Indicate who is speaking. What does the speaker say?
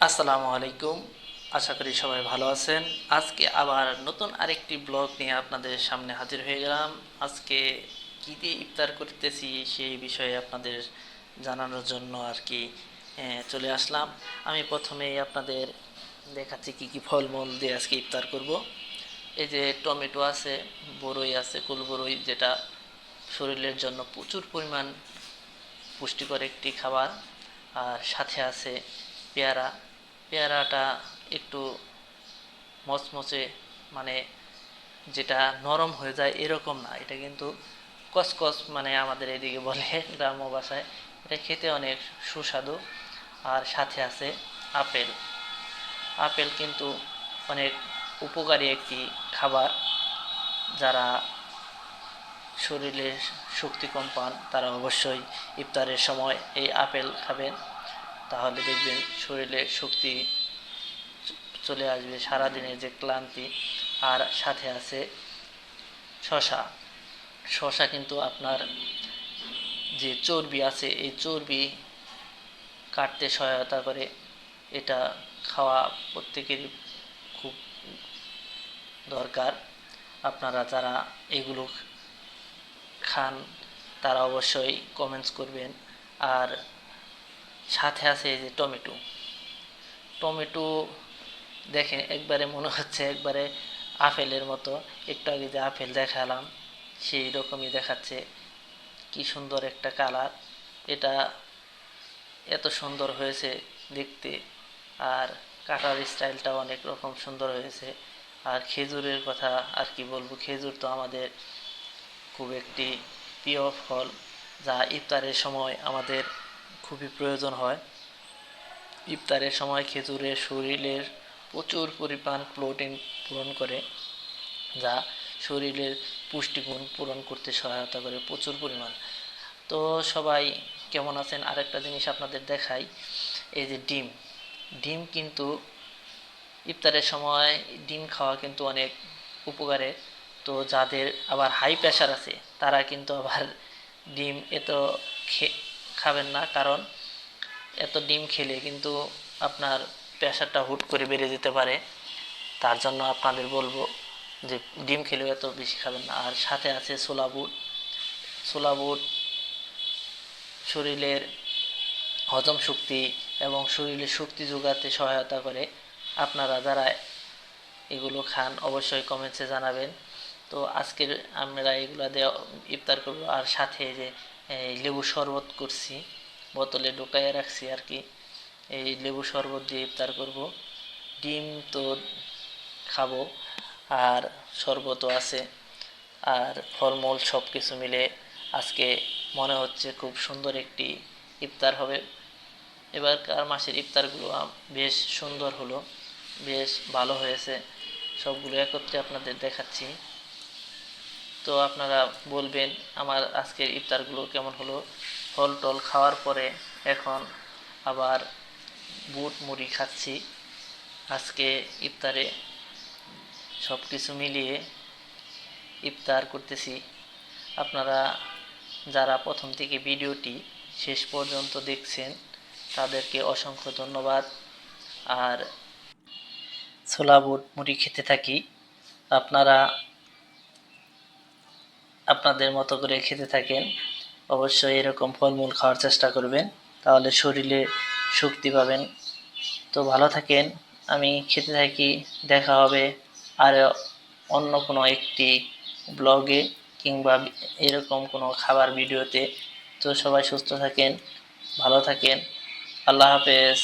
Speaker 1: আসসালামু আলাইকুম। আশা করি সবাই ভালো আছেন। আজকে আবার নতুন আরেকটি ব্লগ নিয়ে আপনাদের সামনে হাজির হয়ে গেলাম। আজকে কী দিয়ে ইফতার করতেছি সেই বিষয়ে আপনাদের জানানোর জন্য আর কি চলে আসলাম। আমি প্রথমেই আপনাদের দেখাচ্ছি কি কি ফলমূল দিয়ে আজকে ইফতার করব। এই যে টমেটো আছে, বরই আছে, কুল বরই, যেটা শরীরের জন্য প্রচুর পরিমাণ পুষ্টিকর একটি খাবার। আর সাথে আছে পেয়ারা। পেয়ারাটা একটু মচমচে, মানে যেটা নরম হয়ে যায় এরকম না, এটা কিন্তু কসকস, মানে আমাদের এদিকে বলে গ্রাম্য ভাষায়। এটা খেতে অনেক সুস্বাদু। আর সাথে আছে আপেল। আপেল কিন্তু অনেক উপকারী একটি খাবার। যারা শরীরে শক্তি কম পান তারা অবশ্যই ইফতারের সময় এই আপেল খাবেন, তাহলে দেখবেন শরীরে শক্তি চলে আসবে, সারাদিনের যে ক্লান্তি। আর সাথে আছে শশা। শশা কিন্তু আপনার যে চর্বি আছে এই চর্বি কাটতে সহায়তা করে। এটা খাওয়া প্রত্যেকেরই খুব দরকার। আপনারা যারা এগুলো খান তারা অবশ্যই কমেন্টস করবেন। আর সাথে আছে এই যে টমেটো। টমেটো দেখেন, একবারে মনে হচ্ছে একবারে আপেলের মতো। একটু আগে যে আপেল দেখালাম সেই রকমই দেখাচ্ছে। কি সুন্দর একটা কালার! এটা এত সুন্দর হয়েছে দেখতে। আর কাটার স্টাইলটা অনেক রকম সুন্দর হয়েছে। আর খেজুরের কথা আর কি বলবো, খেজুর তো আমাদের খুব একটি প্রিয় ফল, যা ইফতারের সময় আমাদের খুবই প্রয়োজন হয়। ইফতারের সময় খেজুরের শরীরের প্রচুর পরিমাণ প্রোটিন পূরণ করে, যা শরীরের পুষ্টিগুণ পূরণ করতে সহায়তা করে প্রচুর পরিমাণ। তো সবাই কেমন আছেন? আরেকটা জিনিস আপনাদের দেখাই, এই যে ডিম। ডিম কিন্তু ইফতারের সময় ডিম খাওয়া কিন্তু অনেক উপকারের। তো যাদের আবার হাই প্রেশার আছে তারা কিন্তু আবার ডিম এত খাবেন না, কারণ এত ডিম খেলে কিন্তু আপনার প্রেশারটা হুট করে বেড়ে যেতে পারে। তার জন্য আপনাদের বলবো যে ডিম খেলেও এত বেশি খাবেন না। আর সাথে আছে ছোলা বুট। ছোলা বুট শরীরের হজম শক্তি এবং শরীরে শক্তি যোগাতে সহায়তা করে। আপনারা যারা এগুলো খান অবশ্যই কমেন্টসে জানাবেন। তো আজকের আমরা এগুলো দিয়ে ইফতার করব। আর সাথে যে লেবু শরবত করছি, বোতলে ঢুকাইয়ে রাখছি আর কি, এই লেবু শরবত দিয়ে ইফতার করব। ডিম তো খাবো, আর শরবতও আছে, আর ফলমূল সব কিছু মিলে আজকে মনে হচ্ছে খুব সুন্দর একটি ইফতার হবে। এবারকার মাসের ইফতারগুলো বেশ সুন্দর হলো, বেশ ভালো হয়েছে। সবগুলো একত্রে আপনাদের দেখাচ্ছি। তো আপনারা বলবেন আমার আজকের ইফতারগুলো কেমন হলো। ফল টল খাওয়ার পরে এখন আবার বুট মুড়ি খাচ্ছি আজকে ইফতারে। সব কিছু মিলিয়ে ইফতার করতেছি। আপনারা যারা প্রথম থেকে ভিডিওটি শেষ পর্যন্ত দেখছেন তাদেরকে অসংখ্য ধন্যবাদ। আর ছোলা বুট মুড়ি খেতে থাকি, আপনারা আপনাদের মতো করে খেতে থাকেন। অবশ্যই এরকম ফলমূল খাওয়ার চেষ্টা করবেন, তাহলে শরীরে শক্তি পাবেন। তো ভালো থাকেন, আমি খেতে থাকি। দেখা হবে আর অন্য কোনো একটি ব্লগে কিংবা এরকম কোনো খাবার ভিডিওতে। তো সবাই সুস্থ থাকেন, ভালো থাকেন। আল্লাহ হাফেজ।